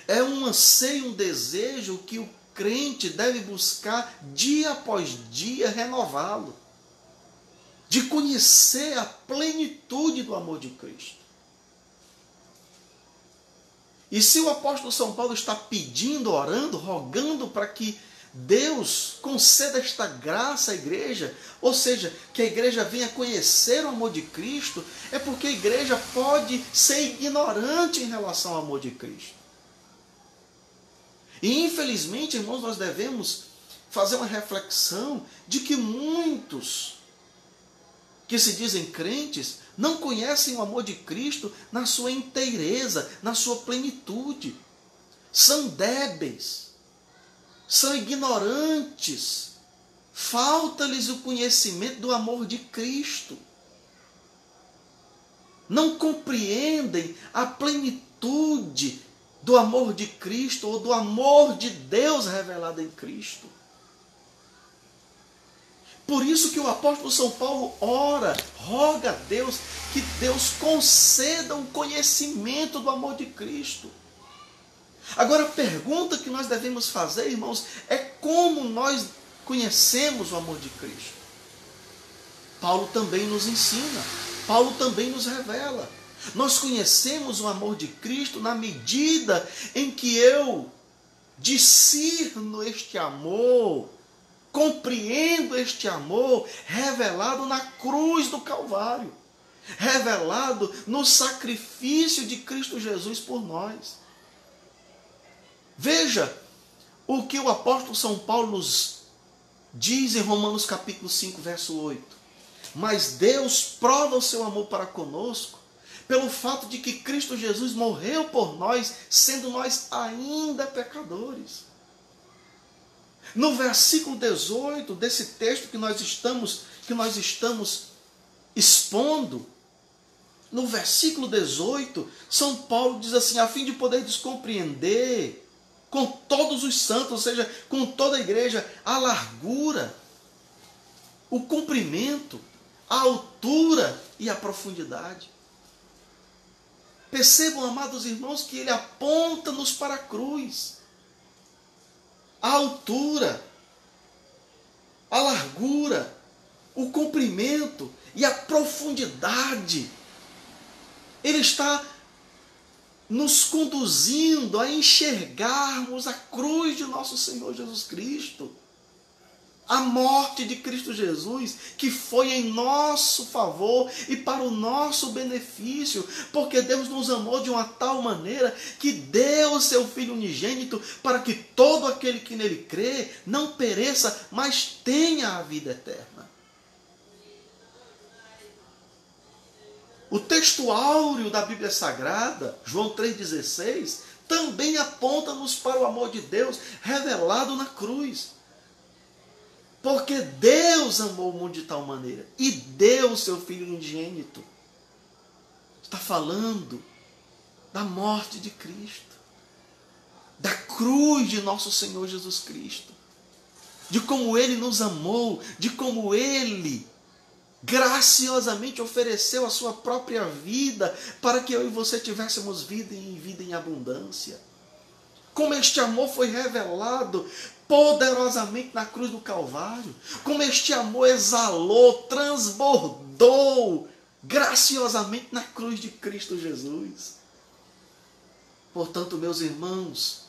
É um anseio, um desejo que o crente deve buscar dia após dia renová-lo, de conhecer a plenitude do amor de Cristo. E se o apóstolo São Paulo está pedindo, orando, rogando para que Deus conceda esta graça à igreja, ou seja, que a igreja venha conhecer o amor de Cristo, é porque a igreja pode ser ignorante em relação ao amor de Cristo. E infelizmente, irmãos, nós devemos fazer uma reflexão de que muitos que se dizem crentes não conhecem o amor de Cristo na sua inteireza, na sua plenitude. São débeis, são ignorantes, falta-lhes o conhecimento do amor de Cristo. Não compreendem a plenitude do amor de Cristo ou do amor de Deus revelado em Cristo. Por isso que o apóstolo São Paulo ora, roga a Deus que Deus conceda o conhecimento do amor de Cristo. Agora a pergunta que nós devemos fazer, irmãos, é como nós conhecemos o amor de Cristo. Paulo também nos ensina, Paulo também nos revela. Nós conhecemos o amor de Cristo na medida em que eu discerno este amor, compreendo este amor revelado na cruz do Calvário, revelado no sacrifício de Cristo Jesus por nós. Veja o que o apóstolo São Paulo nos diz em Romanos capítulo 5, verso 8. Mas Deus prova o seu amor para conosco pelo fato de que Cristo Jesus morreu por nós, sendo nós ainda pecadores. No versículo 18 desse texto que nós estamos expondo, no versículo 18, São Paulo diz assim, a fim de poder compreender com todos os santos, ou seja, com toda a igreja, a largura, o comprimento, a altura e a profundidade. Percebam, amados irmãos, que ele aponta-nos para a cruz. A altura, a largura, o comprimento e a profundidade. Ele está nos conduzindo a enxergarmos a cruz de nosso Senhor Jesus Cristo. A morte de Cristo Jesus, que foi em nosso favor e para o nosso benefício, porque Deus nos amou de uma tal maneira que deu o seu Filho unigênito para que todo aquele que nele crê não pereça, mas tenha a vida eterna. O texto áureo da Bíblia Sagrada, João 3,16, também aponta-nos para o amor de Deus revelado na cruz. Porque Deus amou o mundo de tal maneira e deu o seu Filho unigênito. Está falando da morte de Cristo, da cruz de nosso Senhor Jesus Cristo, de como Ele nos amou, de como Ele graciosamente ofereceu a sua própria vida para que eu e você tivéssemos vida e vida em abundância. Como este amor foi revelado poderosamente na cruz do Calvário, como este amor exalou, transbordou graciosamente na cruz de Cristo Jesus. Portanto, meus irmãos,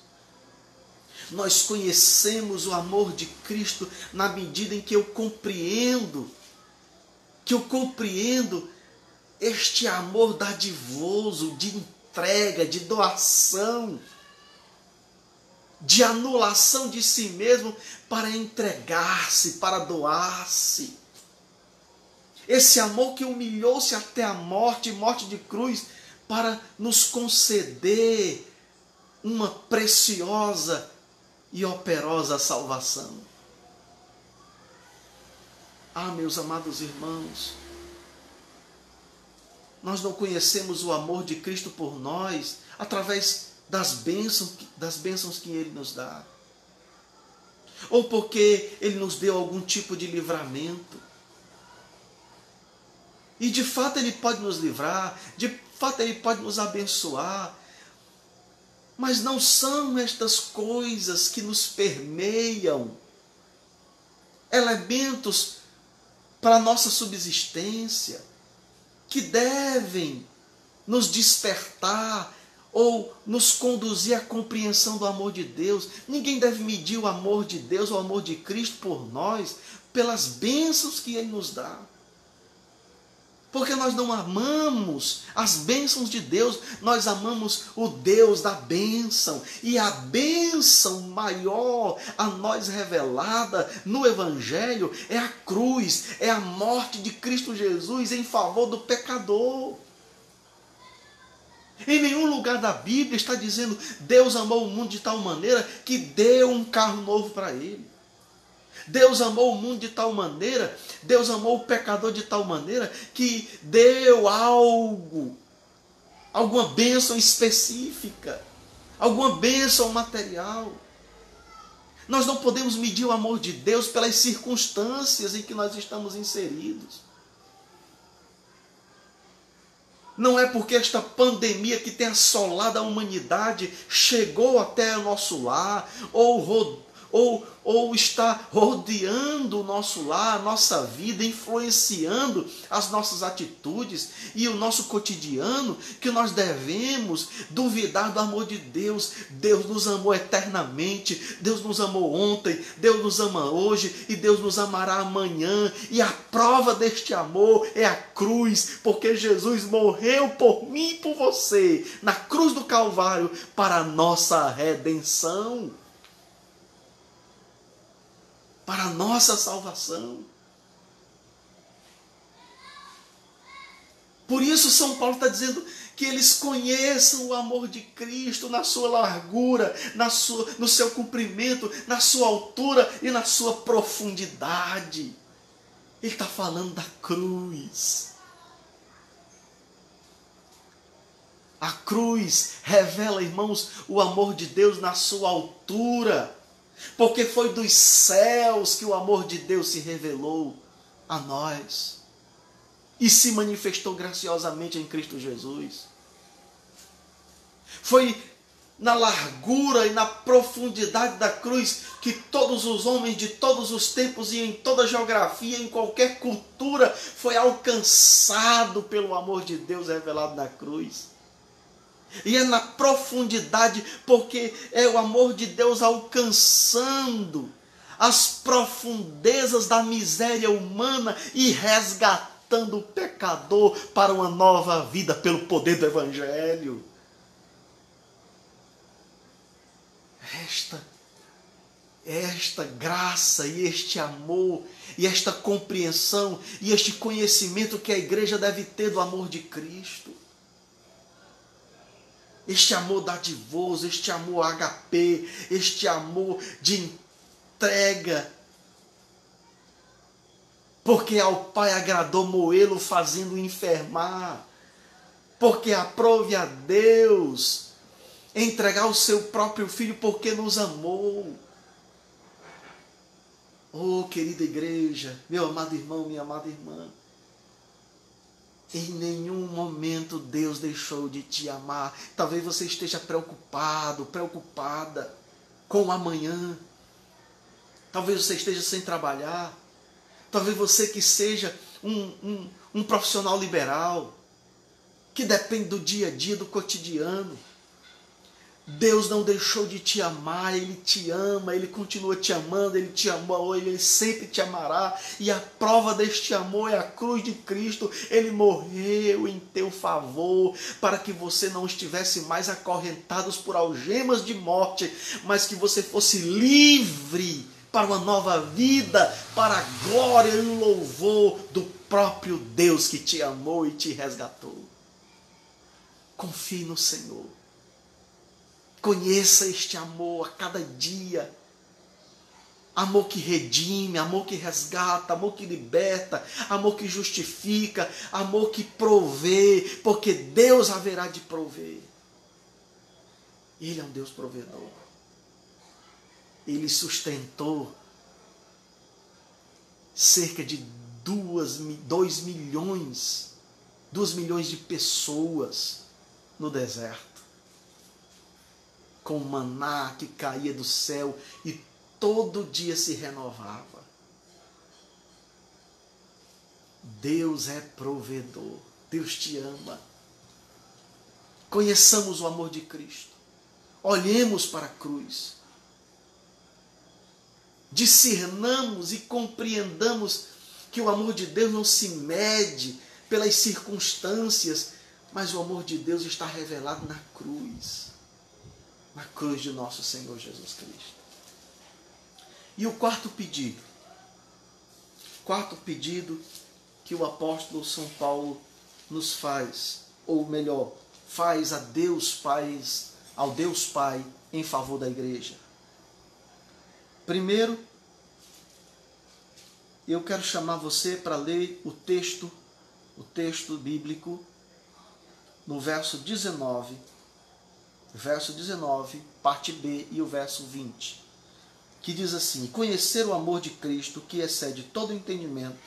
nós conhecemos o amor de Cristo na medida em que eu compreendo este amor dadivoso, de entrega, de doação, de anulação de si mesmo para entregar-se, para doar-se. Esse amor que humilhou-se até a morte, morte de cruz, para nos conceder uma preciosa e operosa salvação. Ah, meus amados irmãos, nós não conhecemos o amor de Cristo por nós através das bênçãos que Ele nos dá, ou porque Ele nos deu algum tipo de livramento. E de fato Ele pode nos livrar, de fato Ele pode nos abençoar, mas não são estas coisas que nos permeiam, elementos para a nossa subsistência, que devem nos despertar ou nos conduzir à compreensão do amor de Deus. Ninguém deve medir o amor de Deus, o amor de Cristo por nós, pelas bênçãos que Ele nos dá. Porque nós não amamos as bênçãos de Deus, nós amamos o Deus da bênção. E a bênção maior a nós revelada no Evangelho é a cruz, é a morte de Cristo Jesus em favor do pecador. Em nenhum lugar da Bíblia está dizendo Deus amou o mundo de tal maneira que deu um carro novo para ele. Deus amou o mundo de tal maneira, Deus amou o pecador de tal maneira que deu algo, alguma bênção específica, alguma bênção material. Nós não podemos medir o amor de Deus pelas circunstâncias em que nós estamos inseridos. Não é porque esta pandemia que tem assolado a humanidade chegou até o nosso lar, ou está rodeando o nosso lar, a nossa vida, influenciando as nossas atitudes e o nosso cotidiano, que nós devemos duvidar do amor de Deus. Deus nos amou eternamente, Deus nos amou ontem, Deus nos ama hoje e Deus nos amará amanhã. E a prova deste amor é a cruz, porque Jesus morreu por mim e por você, na cruz do Calvário, para a nossa redenção, para a nossa salvação. Por isso São Paulo está dizendo que eles conheçam o amor de Cristo na sua largura, no seu comprimento, na sua altura e na sua profundidade. Ele está falando da cruz. A cruz revela, irmãos, o amor de Deus na sua altura. Porque foi dos céus que o amor de Deus se revelou a nós e se manifestou graciosamente em Cristo Jesus. Foi na largura e na profundidade da cruz que todos os homens de todos os tempos e em toda geografia, em qualquer cultura, foi alcançado pelo amor de Deus revelado na cruz. E é na profundidade, porque é o amor de Deus alcançando as profundezas da miséria humana e resgatando o pecador para uma nova vida pelo poder do Evangelho. Esta graça e este amor e esta compreensão e este conhecimento que a igreja deve ter do amor de Cristo. Este amor dadivoso, este amor HP, este amor de entrega. Porque ao Pai agradou moê-lo fazendo enfermar. Porque aprove a Deus entregar o seu próprio Filho porque nos amou. Oh, querida igreja, meu amado irmão, minha amada irmã. Em nenhum momento Deus deixou de te amar. Talvez você esteja preocupado, preocupada com o amanhã. Talvez você esteja sem trabalhar. Talvez você que seja um profissional liberal, que depende do dia a dia, do cotidiano. Deus não deixou de te amar, Ele te ama, Ele continua te amando, Ele te amou, Ele sempre te amará. E a prova deste amor é a cruz de Cristo. Ele morreu em teu favor, para que você não estivesse mais acorrentados por algemas de morte, mas que você fosse livre para uma nova vida, para a glória e o louvor do próprio Deus que te amou e te resgatou. Confie no Senhor. Conheça este amor a cada dia. Amor que redime, amor que resgata, amor que liberta, amor que justifica, amor que provê, porque Deus haverá de prover. Ele é um Deus provedor. Ele sustentou cerca de 2 milhões de pessoas no deserto, com maná que caía do céu e todo dia se renovava. Deus é provedor. Deus te ama. Conheçamos o amor de Cristo. Olhemos para a cruz. Discernamos e compreendamos que o amor de Deus não se mede pelas circunstâncias, mas o amor de Deus está revelado na cruz de nosso Senhor Jesus Cristo. E o quarto pedido que o apóstolo São Paulo nos faz, ou melhor, faz ao Deus Pai em favor da igreja. Primeiro, eu quero chamar você para ler o texto bíblico no verso 19, parte B, e o verso 20, que diz assim: conhecer o amor de Cristo, que excede todo entendimento,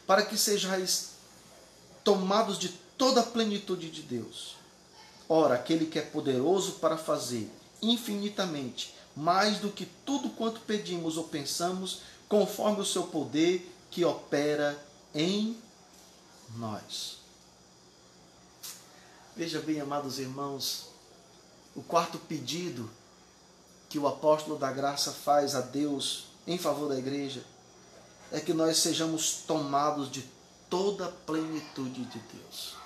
para que sejais tomados de toda a plenitude de Deus. Ora, aquele que é poderoso para fazer infinitamente mais do que tudo quanto pedimos ou pensamos, conforme o seu poder que opera em nós. Veja bem, amados irmãos, o quarto pedido que o apóstolo da graça faz a Deus em favor da igreja é que nós sejamos tomados de toda a plenitude de Deus.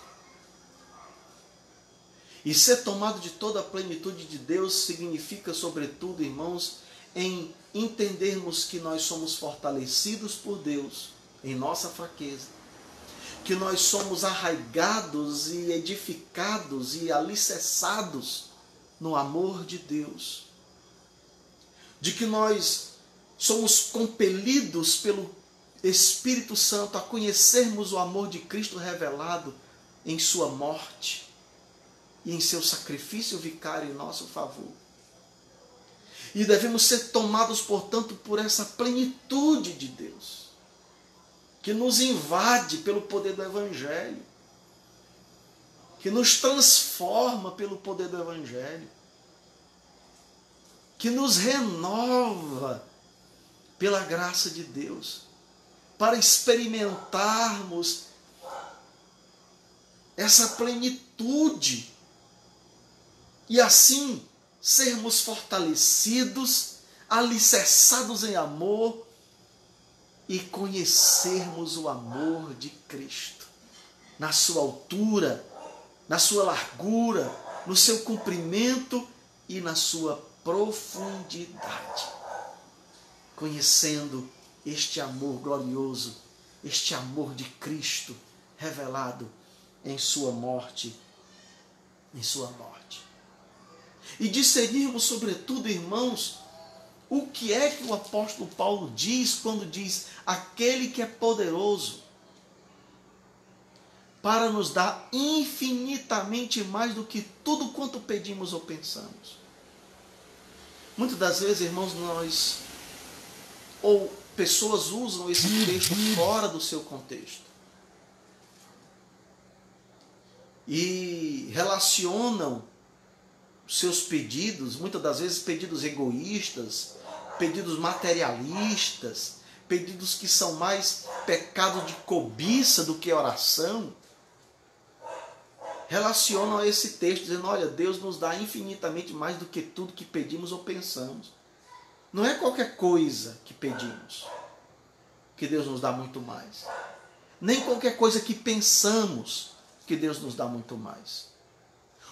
E ser tomado de toda a plenitude de Deus significa, sobretudo, irmãos, em entendermos que nós somos fortalecidos por Deus em nossa fraqueza, que nós somos arraigados e edificados e alicerçados no amor de Deus, de que nós somos compelidos pelo Espírito Santo a conhecermos o amor de Cristo revelado em sua morte e em seu sacrifício vicário em nosso favor. E devemos ser tomados, portanto, por essa plenitude de Deus, que nos invade pelo poder do Evangelho, que nos transforma pelo poder do Evangelho, que nos renova pela graça de Deus, para experimentarmos essa plenitude e assim sermos fortalecidos, alicerçados em amor e conhecermos o amor de Cristo na sua altura, na sua largura, no seu comprimento e na sua profundidade. Conhecendo este amor glorioso, este amor de Cristo revelado em sua morte, E discernirmos, sobretudo, irmãos, o que é que o apóstolo Paulo diz quando diz aquele que é poderoso para nos dar infinitamente mais do que tudo quanto pedimos ou pensamos. Muitas das vezes, irmãos, pessoas usam esse texto fora do seu contexto e relacionam seus pedidos, muitas das vezes pedidos egoístas, pedidos materialistas, pedidos que são mais pecado de cobiça do que oração, relacionam a esse texto dizendo, olha, Deus nos dá infinitamente mais do que tudo que pedimos ou pensamos. Não é qualquer coisa que pedimos que Deus nos dá muito mais. Nem qualquer coisa que pensamos que Deus nos dá muito mais.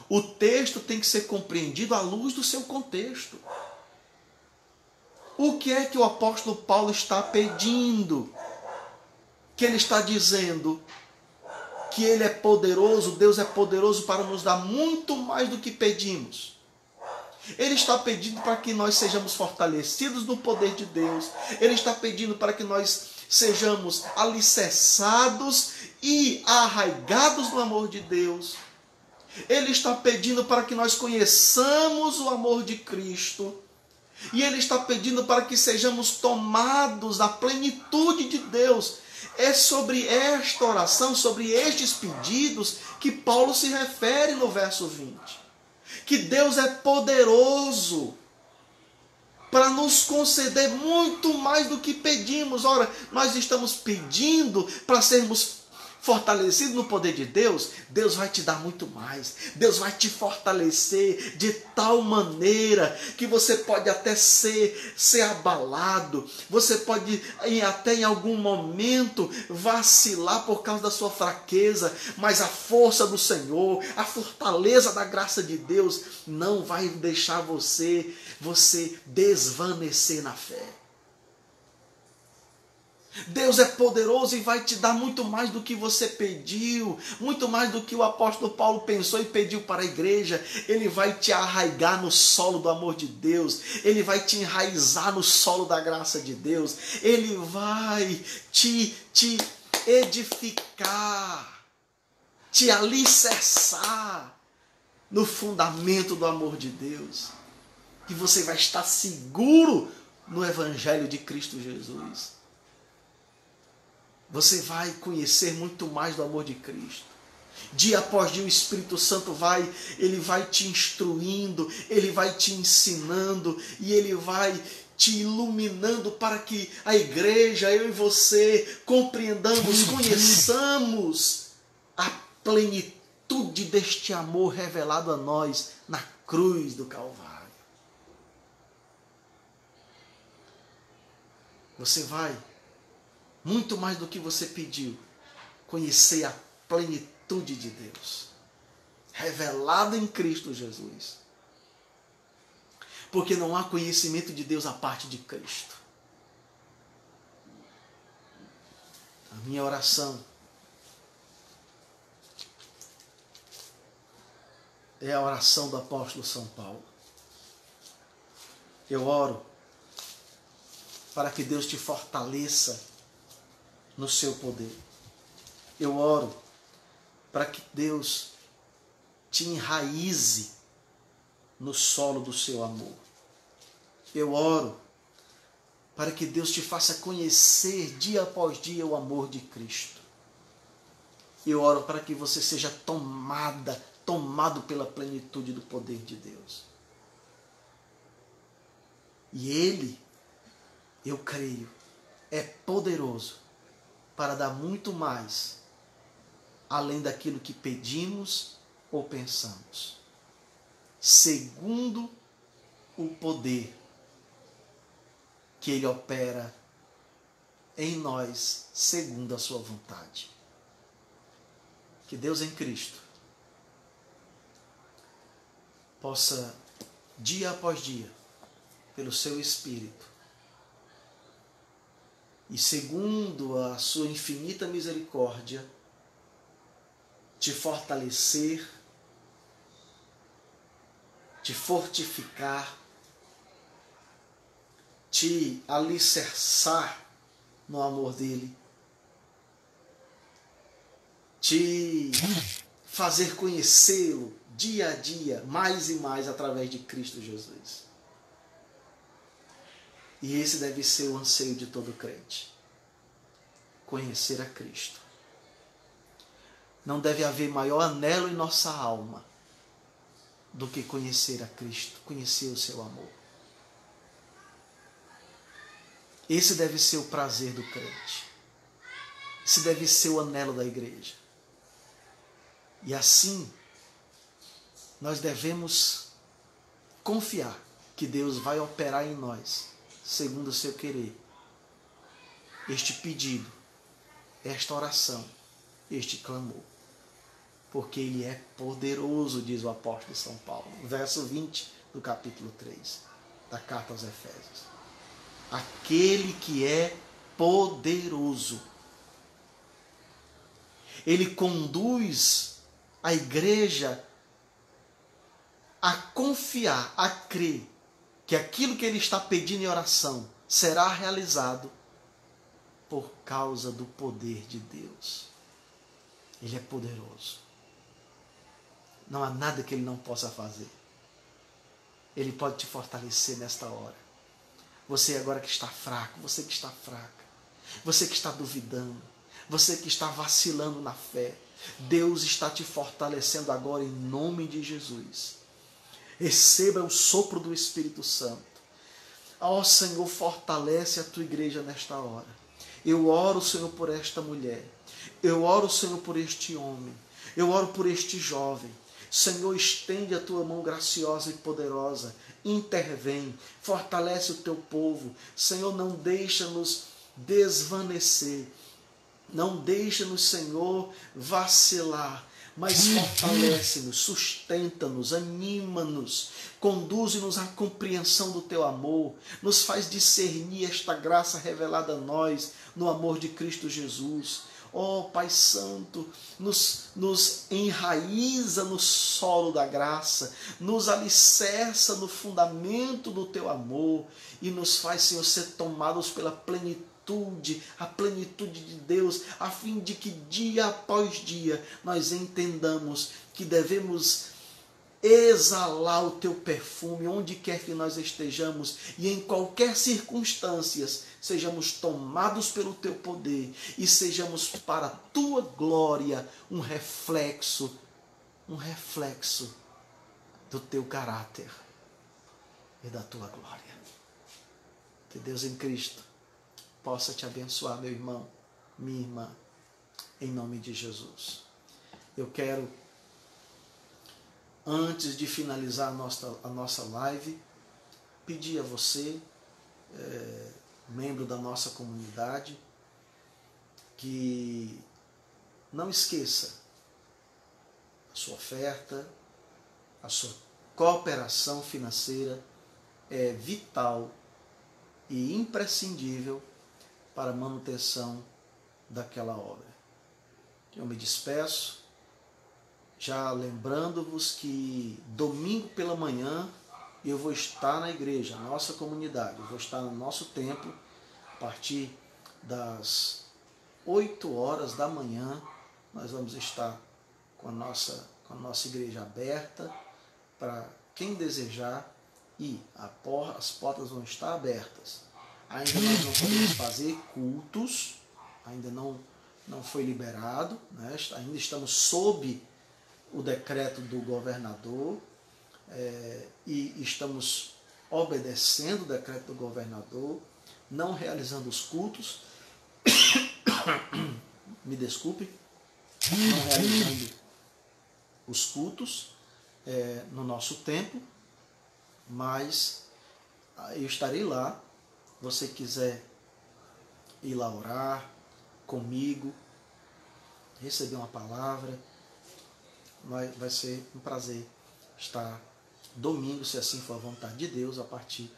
O texto tem que ser compreendido à luz do seu contexto. O que é que o apóstolo Paulo está pedindo? Que ele está dizendo que ele é poderoso, Deus é poderoso para nos dar muito mais do que pedimos. Ele está pedindo para que nós sejamos fortalecidos no poder de Deus. Ele está pedindo para que nós sejamos alicerçados e arraigados no amor de Deus. Ele está pedindo para que nós conheçamos o amor de Cristo. E Ele está pedindo para que sejamos tomados da plenitude de Deus. É sobre esta oração, sobre estes pedidos, que Paulo se refere no verso 20. Que Deus é poderoso para nos conceder muito mais do que pedimos. Ora, nós estamos pedindo para sermos fortalecido no poder de Deus, Deus vai te dar muito mais. Deus vai te fortalecer de tal maneira que você pode até ser abalado. Você pode até em algum momento vacilar por causa da sua fraqueza, mas a força do Senhor, a fortaleza da graça de Deus não vai deixar você desvanecer na fé. Deus é poderoso e vai te dar muito mais do que você pediu, muito mais do que o apóstolo Paulo pensou e pediu para a igreja. Ele vai te arraigar no solo do amor de Deus, ele vai te enraizar no solo da graça de Deus, ele vai te edificar, te alicerçar no fundamento do amor de Deus, que você vai estar seguro no Evangelho de Cristo Jesus. Você vai conhecer muito mais do amor de Cristo. Dia após dia o Espírito Santo ele vai te instruindo, ele vai te ensinando e ele vai te iluminando para que a igreja, eu e você, compreendamos, conheçamos a plenitude deste amor revelado a nós na cruz do Calvário. Você vai, muito mais do que você pediu, conhecer a plenitude de Deus, revelada em Cristo Jesus. Porque não há conhecimento de Deus à parte de Cristo. A minha oração é a oração do apóstolo São Paulo. Eu oro para que Deus te fortaleça no seu poder. Eu oro para que Deus te enraize no solo do seu amor. Eu oro para que Deus te faça conhecer dia após dia o amor de Cristo. Eu oro para que você seja tomado pela plenitude do poder de Deus. E Ele, eu creio, é poderoso para dar muito mais, além daquilo que pedimos ou pensamos, segundo o poder que Ele opera em nós, segundo a sua vontade. Que Deus em Cristo possa, dia após dia, pelo seu Espírito, e segundo a sua infinita misericórdia, te fortalecer, te fortificar, te alicerçar no amor dele, te fazer conhecê-lo dia a dia, mais e mais, através de Cristo Jesus. E esse deve ser o anseio de todo crente. Conhecer a Cristo. Não deve haver maior anelo em nossa alma do que conhecer a Cristo, conhecer o seu amor. Esse deve ser o prazer do crente. Esse deve ser o anelo da igreja. E assim, nós devemos confiar que Deus vai operar em nós, segundo o seu querer, este pedido, esta oração, este clamor. Porque Ele é poderoso, diz o apóstolo São Paulo, verso 20 do capítulo 3 da carta aos Efésios. Aquele que é poderoso. Ele conduz a igreja a confiar, a crer que aquilo que ele está pedindo em oração será realizado por causa do poder de Deus. Ele é poderoso. Não há nada que ele não possa fazer. Ele pode te fortalecer nesta hora. Você agora que está fraco, você que está fraca, você que está duvidando, você que está vacilando na fé, Deus está te fortalecendo agora em nome de Jesus. Receba o sopro do Espírito Santo. Ó Senhor, fortalece a tua igreja nesta hora. Eu oro, Senhor, por esta mulher. Eu oro, Senhor, por este homem. Eu oro por este jovem. Senhor, estende a tua mão graciosa e poderosa. Intervém, fortalece o teu povo. Senhor, não deixa-nos desvanecer. Não deixa-nos, Senhor, vacilar. Mas fortalece-nos, sustenta-nos, anima-nos, conduze-nos à compreensão do teu amor, nos faz discernir esta graça revelada a nós no amor de Cristo Jesus. Ó Pai Santo, nos enraiza no solo da graça, nos alicerça no fundamento do teu amor e nos faz, Senhor, ser tomados pela plenitude, a plenitude de Deus, a fim de que dia após dia nós entendamos que devemos exalar o teu perfume onde quer que nós estejamos e em qualquer circunstância sejamos tomados pelo teu poder e sejamos para a tua glória um reflexo do teu caráter e da tua glória. Que Deus em Cristo possa te abençoar, meu irmão, minha irmã, em nome de Jesus. Eu quero, antes de finalizar a nossa live, pedir a você, membro da nossa comunidade, que não esqueça a sua oferta, a sua cooperação financeira é vital e imprescindível para a manutenção daquela obra. Eu me despeço, já lembrando-vos que domingo pela manhã eu vou estar na igreja, nossa comunidade, eu vou estar no nosso templo, a partir das 8 horas da manhã, nós vamos estar com a nossa igreja aberta, para quem desejar ir, as portas vão estar abertas. Ainda nós não podemos fazer cultos, ainda não foi liberado, né? Ainda estamos sob o decreto do governador e estamos obedecendo o decreto do governador, não realizando os cultos, me desculpe, não realizando os cultos no nosso templo, mas eu estarei lá. Você quiser ir lá orar comigo, receber uma palavra, vai ser um prazer estar domingo, se assim for a vontade de Deus, a partir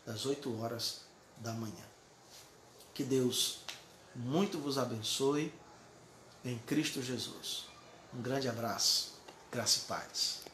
das 8 horas da manhã. Que Deus muito vos abençoe em Cristo Jesus. Um grande abraço, graça e paz.